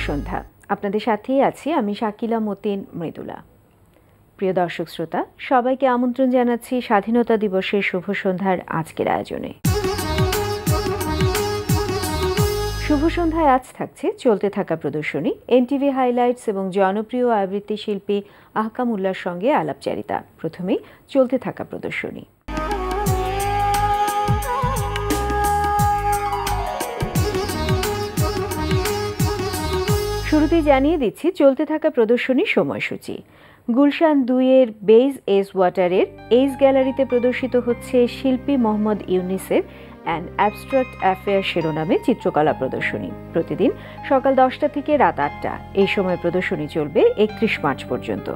সন্ধ্যা। আপনাদের সাথেই আছি আমি শাকিলা মতিন মৃদুলা। প্রিয় দর্শক শ্রোতা, সবাইকে আমন্ত্রণ জানাচ্ছি স্বাধীনতা দিবসের শুভ সন্ধ্যার আজকের আয়োজনে। শুভ সন্ধ্যায় আজ থাকছে চলতে থাকা প্রদর্শনী, এনটিভি হাইলাইটস এবং জনপ্রিয় আবৃত্তি শিল্পী আহকামুল্লাহর সঙ্গে আলাপচারিতা। প্রথমেই চলতে থাকা প্রদর্শনী। শুরুতেই জানিয়ে দিচ্ছি চলতে থাকা প্রদর্শনীর সময়সূচি। গুলশান 2-এর বেইজ এজ ওয়াটারের এইজ গ্যালারিতে প্রদর্শিত হচ্ছে শিল্পী মোহাম্মদ ইউনিসের অ্যান অ্যাবস্ট্রাক্ট অ্যাফেয়ার শিরোনামে চিত্রকলা প্রদর্শনী। প্রতিদিন সকাল 10টা থেকে রাত 8টা এই সময় প্রদর্শনী চলবে 31 মার্চ পর্যন্ত।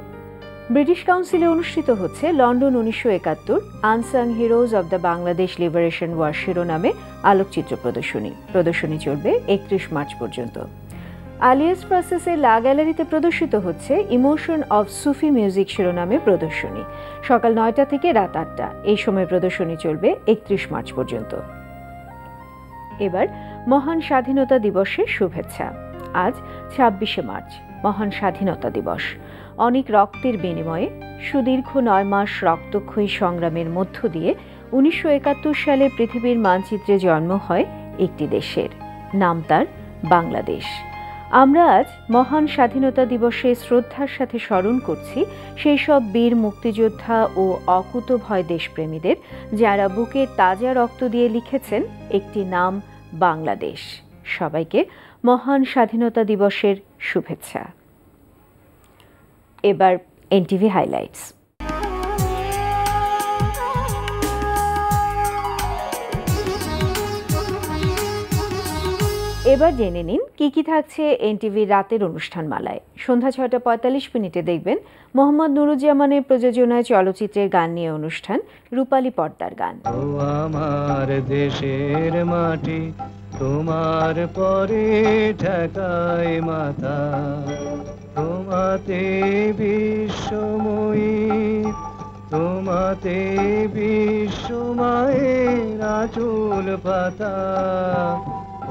ব্রিটিশ কাউন্সিলে অনুষ্ঠিত হচ্ছে London 1971 unsung heroes of the Bangladesh liberation war শিরোনামে আলোকচিত্র প্রদর্শনী। প্রদর্শনী চলবে 31 মার্চ পর্যন্ত। আলিয়াস প্রসেসের লা গ্যালারিতে প্রদর্শিত হচ্ছে ইমোশন অফ সুফি মিউজিক শিরোনামে প্রদর্শনী। সকাল 9টা থেকে রাত 8টা এই সময় প্রদর্শনী চলবে 31 মার্চ পর্যন্ত। এবার মহান স্বাধীনতা দিবসের শুভেচ্ছা। আজ 26শে মার্চ, মহান স্বাধীনতা দিবস। অনেক রক্তের বিনিময়ে সুদীর্ঘ 9 মাস রক্তক্ষয়ী সংগ্রামের মধ্য দিয়ে 1971 সালে পৃথিবীর মানচিত্রে জন্ম হয় একটি দেশের, নাম তার বাংলাদেশ। আমরা আজ মহান স্বাধীনতা দিবসে শ্রদ্ধার সাথে স্মরণ করছি সেই সব বীর মুক্তিযোদ্ধা ও অকুতভয় দেশপ্রেমীদের, যারা বুকে তাজা রক্ত দিয়ে লিখেছেন একটি নাম বাংলাদেশ। সবাইকে মহান স্বাধীনতা দিবসের শুভেচ্ছা। এবার এনটিভি হাইলাইটস। এবার জেনে নিন কি কি থাকছে এনটিভির রাতের অনুষ্ঠানমালায়। সন্ধ্যা 6:45 দেখবেন মোহাম্মদ নুরুজ্জামানের প্রযোজনায় চলচ্চিত্রের গান নিয়ে অনুষ্ঠান রূপালী পর্দার গান। আমার দেশের মাটি তোমার পরে ঠেকায় মাথা, তোমাতে বিশ্বময়ী, তোমাতে বিশ্বমায়ের আঁচল পাতা।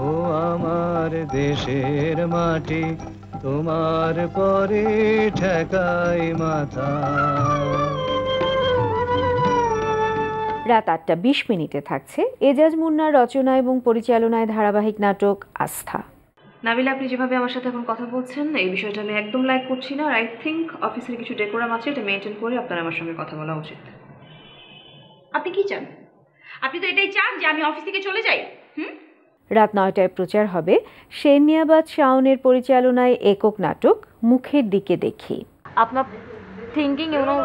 ও আমার দেশের মাটি তোমার পরে ঠেকায় মাথা। রাত 8:20 থাকছে এজাজ মুন্নার রচনা এবং পরিচালনায় ধারাবাহিক নাটক আস্থা। নাবিলা, আপনি যেভাবে আমার সাথে এখন কথা বলছেন এই বিষয়টা আমি একদম লাইক করছি না। আর আই থিঙ্ক অফিসের কিছু ডেকোরাম আছে, এটা মেনটেন করে আপনার আমার সঙ্গে কথা বলা উচিত। আপনি কি চান? আপনি তো এটাই চান যে আমি অফিস থেকে চলে যাই। রাত 9টায় প্রচার হবে শেরনিয়াবাদ শাওনের পরিচালনায় একক নাটক মুখের দিকে দেখি। আপনার থিঙ্কিং এবং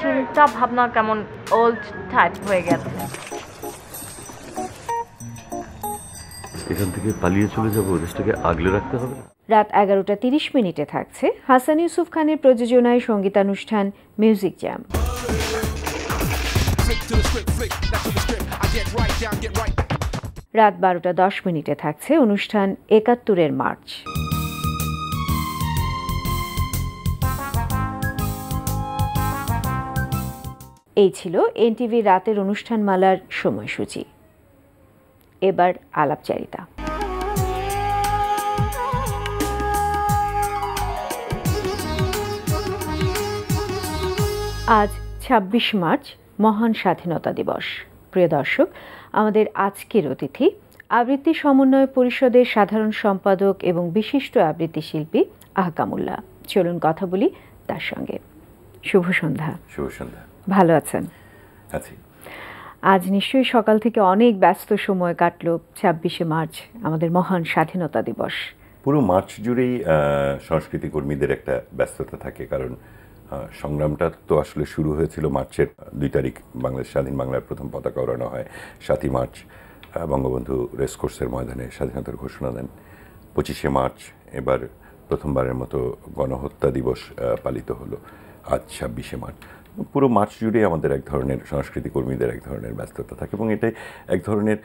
চিন্তা ভাবনা কেমন ওল্ড টাইপ হয়ে গেছে। এখান থেকে পালিয়ে চলে যাব, দেশটাকে আগলে রাখতে হবে। রাত 11:30 থাকছে হাসান ইউসুফ খানের প্রযোজনায় সঙ্গীতানুষ্ঠান মিউজিক জ্যাম। রাত 12:10 থাকছে অনুষ্ঠান 71-এর মার্চ। এই ছিল এনটিভি রাতের অনুষ্ঠানমালার সময়সূচি। এবার আলাপচারিতা। আজ 26 মার্চ, মহান স্বাধীনতা দিবস। প্রিয় দর্শক, আমাদের আজকের অতিথি আবৃত্তি সমন্বয় পরিষদের সাধারণ সম্পাদক এবং বিশিষ্ট আবৃত্তি শিল্পী আহকামুল্লাহ। চলুন কথা বলি তার সঙ্গে। শুভ সন্ধ্যা। শুভ সন্ধ্যা। ভালো আছেন? আছি। আজ নিশ্চয়ই সকাল থেকে অনেক ব্যস্ত সময় কাটলো। 26শে মার্চ আমাদের মহান স্বাধীনতা দিবস। পুরো মার্চ জুড়েই সংস্কৃতি কর্মীদের একটা ব্যস্ততা থাকে, কারণ সংগ্রামটা তো আসলে শুরু হয়েছিল মার্চের 2 তারিখ। বাংলাদেশ স্বাধীন বাংলার প্রথম পতাকা ওড়ানো হয় 7ই মার্চ। বঙ্গবন্ধু রেসকোর্সের ময়দানে স্বাধীনতার ঘোষণা দেন 25শে মার্চ। এবার প্রথমবারের মতো গণহত্যা দিবস পালিত হলো আজ 26শে মার্চ। পুরো মার্চ জুড়ে আমাদের এক ধরনের সংস্কৃতি কর্মীদের এক ধরনের ব্যস্ততা থাকে, এবং এটাই এক ধরনের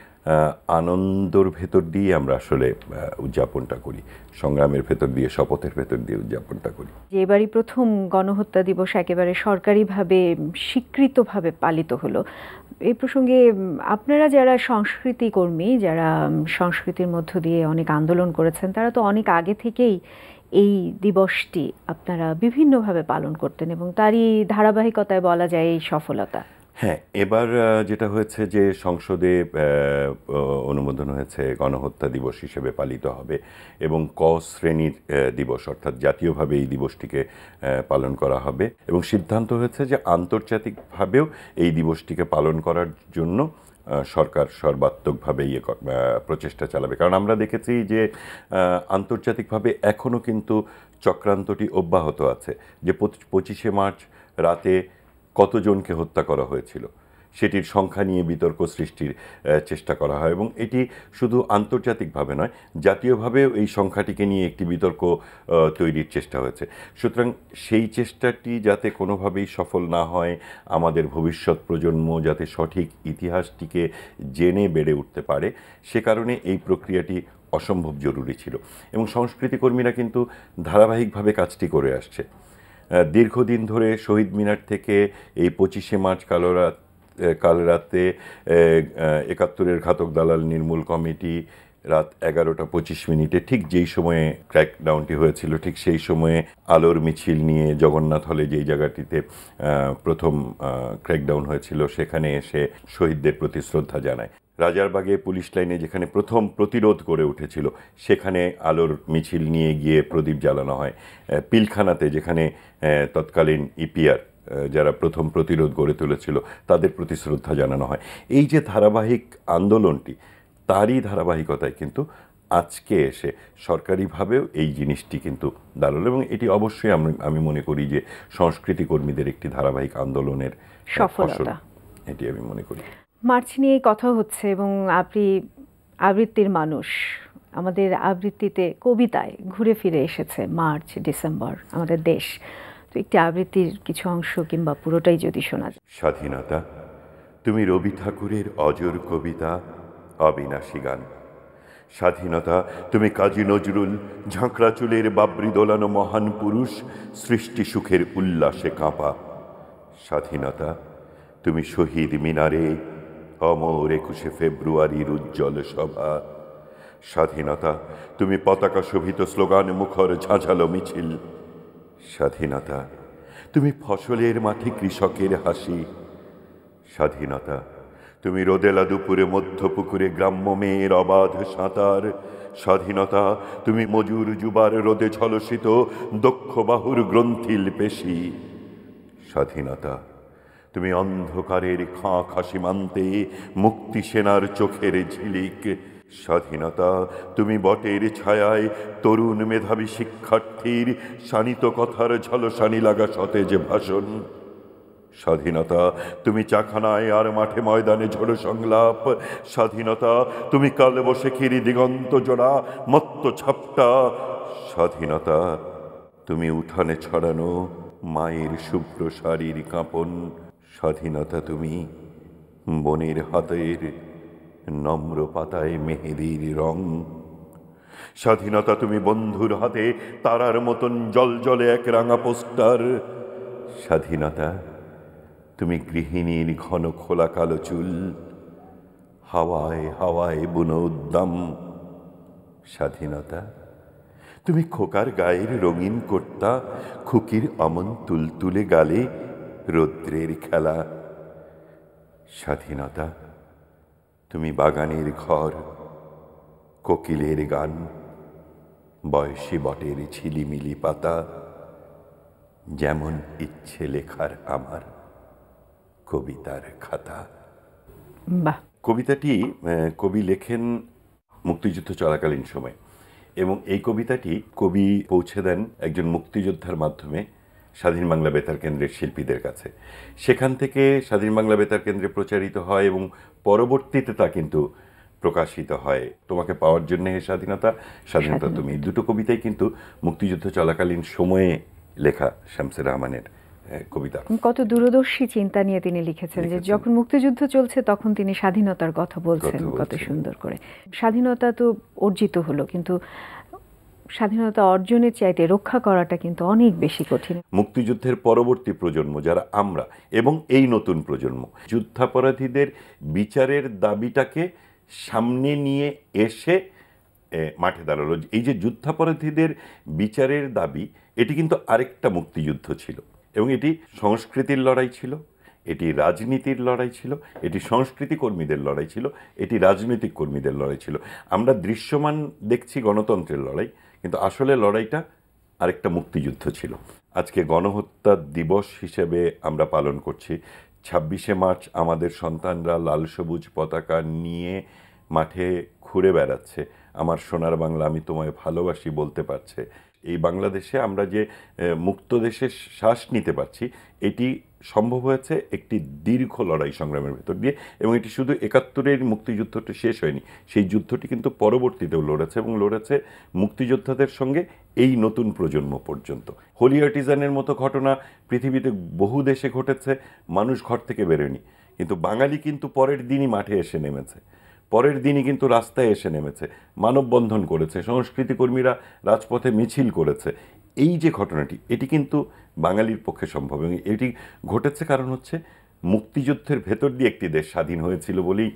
আনন্দর ভেতর দিয়ে আমরা আসলে উদযাপনটা করি, সংগ্রামের ভেতর দিয়ে, শপথের ভেতর দিয়ে উদযাপনটা করি। এবারই প্রথম গণহত্যা দিবস একেবারে সরকারিভাবে স্বীকৃতভাবে পালিত হলো। এই প্রসঙ্গে আপনারা যারা সংস্কৃতি কর্মী, যারা সংস্কৃতির মধ্য দিয়ে অনেক আন্দোলন করেছেন, তারা তো অনেক আগে থেকেই এই দিবসটি আপনারা বিভিন্নভাবে পালন করতেন এবং তারই ধারাবাহিকতায় বলা যায় এই সফলতা। হ্যাঁ, এবার যেটা হয়েছে যে সংসদে অনুমোদন হয়েছে গণহত্যা দিবস হিসেবে পালিত হবে এবং ক শ্রেণীর দিবস অর্থাৎ জাতীয়ভাবে এই দিবসটিকে পালন করা হবে এবং সিদ্ধান্ত হয়েছে যে আন্তর্জাতিকভাবেও এই দিবসটিকে পালন করার জন্য সরকার সর্বাত্মকভাবে প্রচেষ্টা চালাবে। কারণ আমরা দেখেছি যে আন্তর্জাতিকভাবে এখনও কিন্তু চক্রান্তটি অব্যাহত আছে, যে 25শে মার্চ রাতে কতজনকে হত্যা করা হয়েছিল সেটির সংখ্যা নিয়ে বিতর্ক সৃষ্টির চেষ্টা করা হয় এবং এটি শুধু আন্তর্জাতিকভাবে নয়, জাতীয়ভাবেও এই সংখ্যাটিকে নিয়ে একটি বিতর্ক তৈরির চেষ্টা হয়েছে। সুতরাং সেই চেষ্টাটি যাতে কোনোভাবেই সফল না হয়, আমাদের ভবিষ্যৎ প্রজন্ম যাতে সঠিক ইতিহাসটিকে জেনে বেড়ে উঠতে পারে, সে কারণে এই প্রক্রিয়াটি অসম্ভব জরুরি ছিল এবং সংস্কৃতিকর্মীরা কিন্তু ধারাবাহিকভাবে কাজটি করে আসছে। দীর্ঘদিন ধরে শহীদ মিনার থেকে এই 25শে মার্চ কাল রাতে ৭১-এর ঘাতক দালাল নির্মূল কমিটি রাত 11:25 ঠিক যেই সময়ে ক্র্যাকডাউনটি হয়েছিল ঠিক সেই সময়ে আলোর মিছিল নিয়ে জগন্নাথ হলে যেই জায়গাটিতে প্রথম ক্র্যাকডাউন হয়েছিল সেখানে এসে শহীদদের প্রতি শ্রদ্ধা জানায়। রাজারবাগে পুলিশ লাইনে যেখানে প্রথম প্রতিরোধ গড়ে উঠেছিল সেখানে আলোর মিছিল নিয়ে গিয়ে প্রদীপ জ্বালানো হয়। পিলখানাতে যেখানে তৎকালীন ইপিআর যারা প্রথম প্রতিরোধ গড়ে তুলেছিল তাদের প্রতি শ্রদ্ধা জানানো হয়। এই যে ধারাবাহিক আন্দোলনটি, তারই ধারাবাহিকতায় কিন্তু আজকে এসে সরকারিভাবেও এই জিনিসটি কিন্তু দাঁড়ালো এবং এটি অবশ্যই আমি মনে করি যে সংস্কৃতি কর্মীদের একটি ধারাবাহিক আন্দোলনের সফলতা, এটি আমি মনে করি। মার্চ নিয়ে কথা হচ্ছে এবং আপনি আবৃত্তির মানুষ, আমাদের আবৃত্তিতে কবিতায় ঘুরে ফিরে এসেছে মার্চ ডিসেম্বর আমাদের দেশ। তো একটি আবৃত্তির কিছু অংশ কিংবা পুরোটাই যদি শোনা যায়। স্বাধীনতা, তুমি রবি ঠাকুরের অজর কবিতা, অবিনাশী গান। স্বাধীনতা, তুমি কাজী নজরুল ঝাঁকড়া চুলের বাবরি দোলানো মহান পুরুষ, সৃষ্টি সুখের উল্লাসে কাঁপা। স্বাধীনতা, তুমি শহীদ মিনারে অমর 21শে ফেব্রুয়ারির উজ্জ্বল সভা। স্বাধীনতা, তুমি পতাকা শোভিত স্লোগান মুখর ঝাঁঝালো মিছিল। স্বাধীনতা, তুমি ফসলের মাঠে কৃষকের হাসি। স্বাধীনতা, তুমি রোদেলা দুপুরে মধ্যপুকুরে গ্রাম্য মেয়ের অবাধ সাঁতার। স্বাধীনতা, তুমি মজুর যুবার রোদে ঝলসিত দক্ষ বাহুর গ্রন্থিল পেশি। স্বাধীনতা, তুমি অন্ধকারের খাঁ খাঁ সীমান্তে মুক্তি সেনার চোখের ঝিলিক। স্বাধীনতা, তুমি বটের ছায়ায় তরুণ মেধাবী শিক্ষার্থীর শানিত কথার ঝলসানি লাগা সতেজ ভাষণ। স্বাধীনতা, তুমি চাখানায় আর মাঠে ময়দানে ঝোড়ো সংলাপ। স্বাধীনতা, তুমি কালবৈশাখীর দিগন্ত জোড়া মত্ত ছাপটা। স্বাধীনতা, তুমি উঠানে ছড়ানো মায়ের শুভ্র শাড়ির কাঁপন। স্বাধীনতা, তুমি বনের হাতের নম্র পাতায় মেহেদির রং। স্বাধীনতা, তুমি বন্ধুর হাতে তারার মতন জলজলে এক রাঙা পোস্টার। স্বাধীনতা, তুমি গৃহিণীর ঘন খোলা কালো চুল, হাওয়ায় হাওয়ায় বুনো উদ্দাম। স্বাধীনতা, তুমি খোকার গায়ের রঙিন কর্তা, খুকির অমন তুলতুলে গালে রৌদ্রের খেলা। স্বাধীনতা, তুমি বাগানের ঘর, কোকিলের গান, বয়সী বটের ঝিলিমিলি পাতা, যেমন ইচ্ছে লেখার আমার কবিতার খাতা। বাহ! কবিতাটি কবি লেখেন মুক্তিযুদ্ধ চলাকালীন সময় এবং এই কবিতাটি কবি পৌঁছে দেন একজন মুক্তিযোদ্ধার মাধ্যমে স্বাধীন বাংলা বেতার কেন্দ্রের শিল্পীদের কাছে। সেখান থেকে স্বাধীন বাংলা বেতার কেন্দ্রে প্রচারিত হয় এবং পরবর্তীতে তা কিন্তু প্রকাশিত হয় তোমাকে পাওয়ার জন্য হে স্বাধীনতা, স্বাধীনতা তুমি। দুটো কবিতাই কিন্তু মুক্তিযুদ্ধ চলাকালীন সময়ে লেখা শামসুর রহমানের কবিতা। কত দূরদর্শী চিন্তা নিয়ে তিনি লিখেছেন যে যখন মুক্তিযুদ্ধ চলছে তখন তিনি স্বাধীনতার কথা বলছেন কত সুন্দর করে। স্বাধীনতা তো অর্জিত হলো, কিন্তু স্বাধীনতা অর্জনের চাইতে রক্ষা করাটা কিন্তু অনেক বেশি কঠিন। মুক্তিযুদ্ধের পরবর্তী প্রজন্ম যারা আমরা এবং এই নতুন প্রজন্ম, যুদ্ধাপরাধীদের বিচারের দাবিটাকে সামনে নিয়ে এসে মাঠে দাঁড়ালো। এই যে যুদ্ধাপরাধীদের বিচারের দাবি, এটি কিন্তু আরেকটা মুক্তিযুদ্ধ ছিল, এবং এটি সংস্কৃতির লড়াই ছিল, এটি রাজনীতির লড়াই ছিল, এটি সংস্কৃতি কর্মীদের লড়াই ছিল, এটি রাজনৈতিক কর্মীদের লড়াই ছিল। আমরা দৃশ্যমান দেখছি গণতন্ত্রের লড়াই, কিন্তু আসলে লড়াইটা আরেকটা মুক্তিযুদ্ধ ছিল। আজকে গণহত্যা দিবস হিসেবে আমরা পালন করছি। 26শে মার্চ আমাদের সন্তানরা লাল সবুজ পতাকা নিয়ে মাঠে ঘুরে বেড়াচ্ছে, আমার সোনার বাংলা আমি তোমায় ভালোবাসি বলতে পারছে। এই বাংলাদেশে আমরা যে মুক্ত দেশে শ্বাস নিতে পারছি, এটি সম্ভব হয়েছে একটি দীর্ঘ লড়াই সংগ্রামের ভেতর দিয়ে, এবং এটি শুধু 71-এর মুক্তিযুদ্ধটি শেষ হয়নি, সেই যুদ্ধটি কিন্তু পরবর্তীতেও লড়েছে, এবং লড়েছে মুক্তিযোদ্ধাদের সঙ্গে এই নতুন প্রজন্ম পর্যন্ত। হোলি আর্টিজানের মতো ঘটনা পৃথিবীতে বহু দেশে ঘটেছে, মানুষ ঘর থেকে বেরোয়নি, কিন্তু বাঙালি কিন্তু পরের দিনই মাঠে এসে নেমেছে, পরের দিনই কিন্তু রাস্তায় এসে নেমেছে, মানববন্ধন করেছে, সংস্কৃতি কর্মীরা রাজপথে মিছিল করেছে। এই যে ঘটনাটি, এটি কিন্তু বাঙালির পক্ষে সম্ভব, এবং এটি ঘটেছে কারণ হচ্ছে মুক্তিযুদ্ধের ভেতর দিয়ে একটি দেশ স্বাধীন হয়েছিল বলেই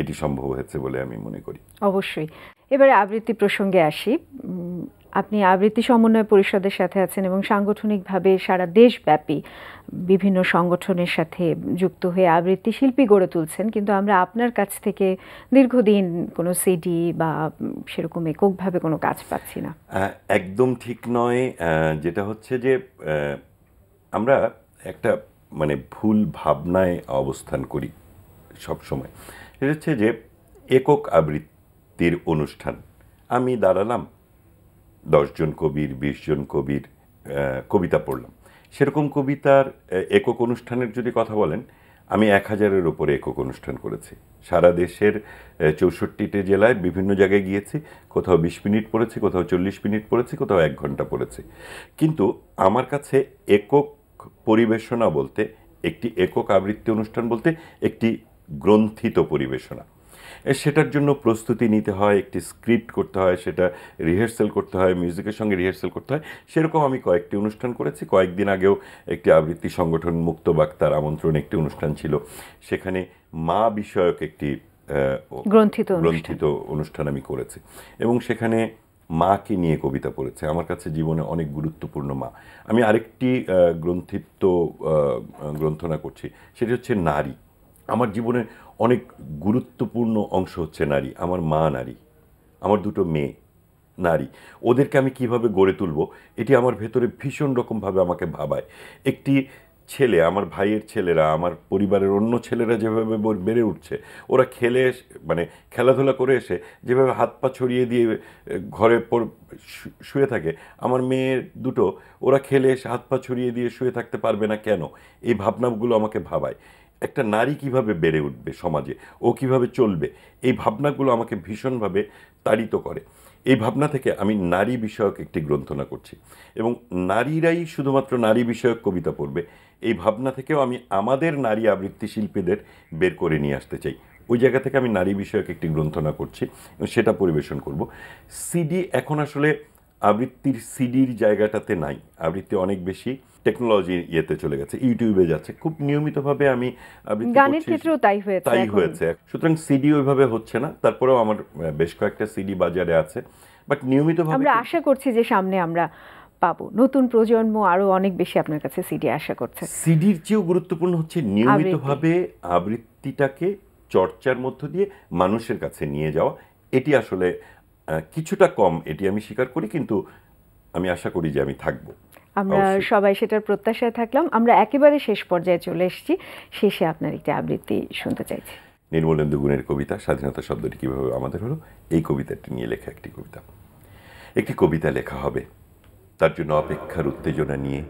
এটি সম্ভব হয়েছে বলে আমি মনে করি। অবশ্যই। এবারে আবৃত্তি প্রসঙ্গে আসি। আপনি আবৃত্তি সমন্বয় পরিষদের সাথে আছেন এবং সাংগঠনিকভাবে সারা দেশব্যাপী বিভিন্ন সংগঠনের সাথে যুক্ত হয়ে আবৃত্তি শিল্পী গড়ে তুলছেন, কিন্তু আমরা আপনার কাছ থেকে দীর্ঘদিন কোনো সিডি বা সেরকম এককভাবে কোনো কাজ পাচ্ছি না। একদম ঠিক নয়। যেটা হচ্ছে যে আমরা একটা মানে ভুল ভাবনায় অবস্থান করি সব সময়। এটা হচ্ছে যে একক আবৃত্তির অনুষ্ঠান, আমি দাঁড়ালাম 10 জন কবির 20 জন কবির কবিতা পড়লাম, সেরকম কবিতার একক অনুষ্ঠানের যদি কথা বলেন, আমি 1000-এর ওপরে একক অনুষ্ঠান করেছি। সারা দেশের 64টি জেলায় বিভিন্ন জায়গায় গিয়েছি, কোথাও 20 মিনিট পড়েছি, কোথাও 40 মিনিট পড়েছি, কোথাও 1 ঘন্টা পড়েছি। কিন্তু আমার কাছে একক পরিবেশনা বলতে, একটি একক আবৃত্তি অনুষ্ঠান বলতে একটি গ্রন্থিত পরিবেশনা। সেটার জন্য প্রস্তুতি নিতে হয়, একটি স্ক্রিপ্ট করতে হয়, সেটা রিহার্সাল করতে হয়, মিউজিকের সঙ্গে রিহার্সাল করতে হয়। সেরকম আমি কয়েকটি অনুষ্ঠান করেছি। কয়েকদিন আগেও একটি আবৃত্তি সংগঠন মুক্ত বাক্তার আমন্ত্রণ একটি অনুষ্ঠান ছিল, সেখানে মা বিষয়ক একটি গ্রন্থিত অনুষ্ঠান আমি করেছি, এবং সেখানে মাকে নিয়ে কবিতা পড়েছে। আমার কাছে জীবনে অনেক গুরুত্বপূর্ণ মা। আমি আরেকটি গ্রন্থনা করছি, সেটি হচ্ছে নারী। আমার জীবনের অনেক গুরুত্বপূর্ণ অংশ হচ্ছে নারী। আমার মা নারী, আমার 2 মেয়ে নারী, ওদেরকে আমি কিভাবে গড়ে তুলব, এটি আমার ভেতরে ভীষণ রকমভাবে আমাকে ভাবায়। একটি ছেলে, আমার ভাইয়ের ছেলেরা, আমার পরিবারের অন্য ছেলেরা যেভাবে বেড়ে উঠছে, ওরা মানে খেলাধুলা করে এসে যেভাবে হাত পা ছড়িয়ে দিয়ে ঘরে শুয়ে থাকে, আমার মেয়ের 2 ওরা খেলে এসে হাত পা ছড়িয়ে দিয়ে শুয়ে থাকতে পারবে না কেন? এই ভাবনাগুলো আমাকে ভাবায়। একটা নারী কিভাবে বেড়ে উঠবে সমাজে, ও কিভাবে চলবে, এই ভাবনাগুলো আমাকে ভীষণভাবে তাড়িত করে। এই ভাবনা থেকে আমি নারী বিষয়ক একটি গ্রন্থনা করছি, এবং নারীরাই শুধুমাত্র নারী বিষয়ক কবিতা পড়বে, এই ভাবনা থেকেও আমি আমাদের নারী আবৃত্তি শিল্পীদের বের করে নিয়ে আসতে চাই। ওই জায়গা থেকে আমি নারী বিষয়ক একটি গ্রন্থনা করছি এবং সেটা পরিবেশন করব। সিডি এখন আসলে আবৃত্তির সিডির জায়গাটাতে নাই, আবৃত্তি অনেক বেশি টেকনোলজি ইয়েতে চলে গেছে, ইউটিউবে যাচ্ছে, খুব নিয়মিতভাবে আমি আবৃত্তি গানের ক্ষেত্রেও তাই হয়েছে। সুতরাং সিডি ওইভাবে হচ্ছে না, তারপরেও আমার বেশ কয়েকটা সিডি বাজারে আছে, বাট নিয়মিতভাবে আমরা আশা করছি যে সামনে আমরা পাবো। নতুন প্রজন্ম আরো অনেক বেশি আপনার কাছে সিডি আশা করছে। সিডির চেয়েও গুরুত্বপূর্ণ হচ্ছে নিয়মিতভাবে আবৃত্তিটাকে চর্চার মধ্য দিয়ে মানুষের কাছে নিয়ে যাওয়া। এটি আসলে কিছুটা কম, এটি আমি স্বীকার করি, কিন্তু আমি আশা করি যে আমি থাকবো। আমরা সবাই সেটার প্রত্যাশায় থাকলাম। আমরা একেবারে শেষ পর্যায়ে চলে এসেছি, শেষে আপনার একটি আবৃত্তি শুনতে চাইছি। নির্মলেন্দু গুণের কবিতা স্বাধীনতা শব্দটি কীভাবে আমাদের হলো, এই কবিতাটি নিয়ে লেখা একটি কবিতা। একটি কবিতা লেখা হবে, তার জন্য অপেক্ষার উত্তেজনা নিয়ে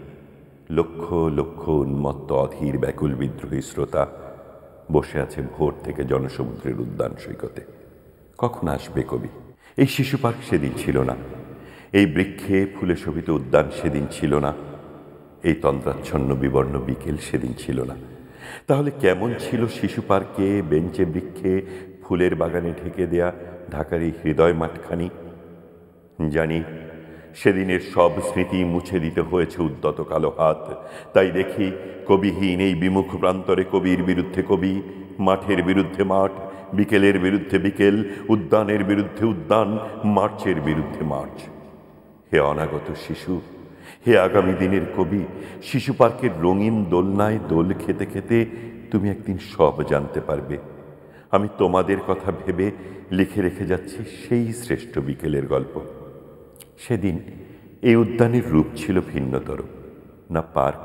লক্ষ লক্ষ উন্মত্ত অধীর ব্যাকুল বিদ্রোহী শ্রোতা বসে আছে ভোর থেকে জনসমুদ্রের উদ্যান সৈকতে। কখন আসবে কবি? এই শিশু পার্ক সেদিন ছিল না, এই বৃক্ষে ফুলে শোভিত উদ্যান সেদিন ছিল না, এই তন্দ্রাচ্ছন্ন বিবর্ণ বিকেল সেদিন ছিল না। তাহলে কেমন ছিল শিশু পার্কে, বেঞ্চে, বৃক্ষে, ফুলের বাগানে ঢেকে দেয়া ঢাকার এই হৃদয় মাঠখানি? জানি সেদিনের সব স্মৃতি মুছে দিতে হয়েছে উদ্যত কালো হাত। তাই দেখি কবিহীন এই বিমুখ প্রান্তরে কবির বিরুদ্ধে কবি, মাঠের বিরুদ্ধে মাঠ, বিকেলের বিরুদ্ধে বিকেল, উদ্যানের বিরুদ্ধে উদ্যান, মার্চের বিরুদ্ধে মার্চ। হে অনাগত শিশু, হে আগামী দিনের কবি, শিশু পার্কের রঙিন দোলনায় দোল খেতে খেতে তুমি একদিন সব জানতে পারবে। আমি তোমাদের কথা ভেবে লিখে রেখে যাচ্ছি সেই শ্রেষ্ঠ বিকেলের গল্প। সেদিন এই উদ্যানের রূপ ছিল ভিন্নতর। না পার্ক,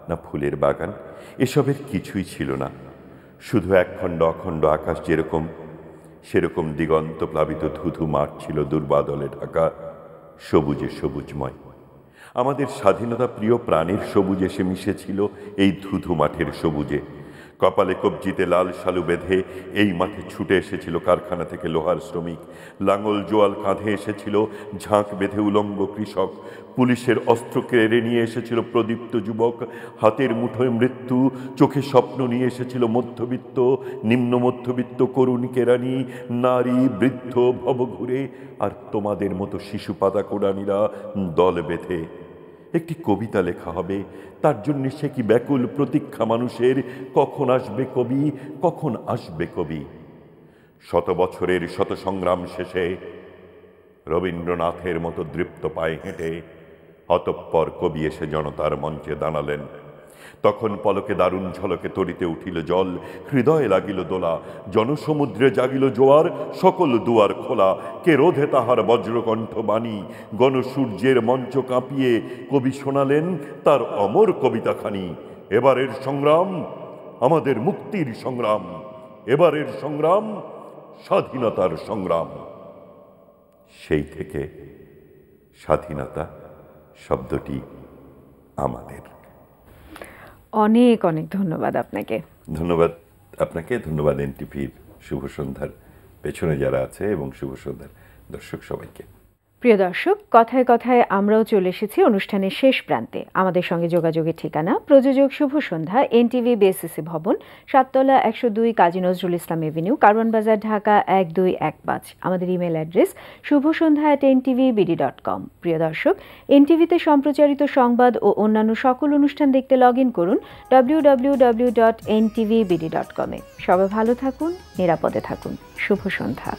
না ফুলের বাগান, এসবের কিছুই ছিল না। শুধু একখণ্ড অখণ্ড আকাশ যেরকম, সেরকম দিগন্ত প্লাবিত ধুধু মাঠ ছিল দুর্বাদলে ঢাকা, সবুজে সবুজময়। আমাদের স্বাধীনতা প্রিয় প্রাণীর সবুজ এসে মিশেছিল এই ধুধু মাঠের সবুজে। কপালে কবজিতে লাল শালু বেঁধে এই মাঠে ছুটে এসেছিল কারখানা থেকে লোহার শ্রমিক, লাঙল জোয়াল কাঁধে এসেছিল ঝাঁক বেঁধে উলঙ্গ কৃষক, পুলিশের অস্ত্র কেড়ে নিয়ে এসেছিল প্রদীপ্ত যুবক, হাতের মুঠোয় মৃত্যু, চোখে স্বপ্ন নিয়ে এসেছিল মধ্যবিত্ত, নিম্ন মধ্যবিত্ত, করুণ কেরানি, নারী, বৃদ্ধ, ভবঘুরে, আর তোমাদের মতো শিশু পাতা কোড়ানিরা দল বেঁধে। একটি কবিতা লেখা হবে, তার জন্য সে কি ব্যাকুল প্রতীক্ষা মানুষের, কখন আসবে কবি, কখন আসবে কবি। শত বছরের শত সংগ্রাম শেষে রবীন্দ্রনাথের মতো দৃপ্ত পায়ে হেঁটে অতঃপর কবি এসে জনতার মঞ্চে দাঁড়ালেন। তখন পলকে দারুণ ঝলকে তরিতে উঠিল জল, হৃদয়ে লাগিল দোলা, জনসমুদ্রে জাগিল জোয়ার, সকল দুয়ার খোলা। কে রোধে তাহার বজ্রকণ্ঠ বাণী, গণসূর্যের মঞ্চ কাঁপিয়ে কবি শোনালেন তার অমর কবিতাখানি। এবারের সংগ্রাম আমাদের মুক্তির সংগ্রাম, এবারের সংগ্রাম স্বাধীনতার সংগ্রাম। সেই থেকে স্বাধীনতা শব্দটি আমাদের। অনেক অনেক ধন্যবাদ আপনাকে। ধন্যবাদ আপনাকে, ধন্যবাদ এনটিভির শুভ সন্ধ্যার পেছনে যারা আছে এবং শুভ সন্ধ্যার দর্শক সবাইকে। প্রিয় দর্শক, কথায় কথায় আমরাও চলে এসেছি অনুষ্ঠানের শেষ প্রান্তে। আমাদের সঙ্গে যোগাযোগের ঠিকানা প্রযোজক শুভ সন্ধ্যা, এনটিভি বিএসসিসি ভবন, 7 তলা 102 কাজী নজরুল ইসলাম এভিনিউ, কারওয়ান বাজার, ঢাকা 1215। আমাদের ইমেল অ্যাড্রেস shubhosondha@ntvbd.com। প্রিয় দর্শক, এনটিভিতে সম্প্রচারিত সংবাদ ও অন্যান্য সকল অনুষ্ঠান দেখতে লগ ইন করুন www.ntvbd.com-এ। সবাই ভালো থাকুন, নিরাপদে থাকুন। শুভ সন্ধ্যা।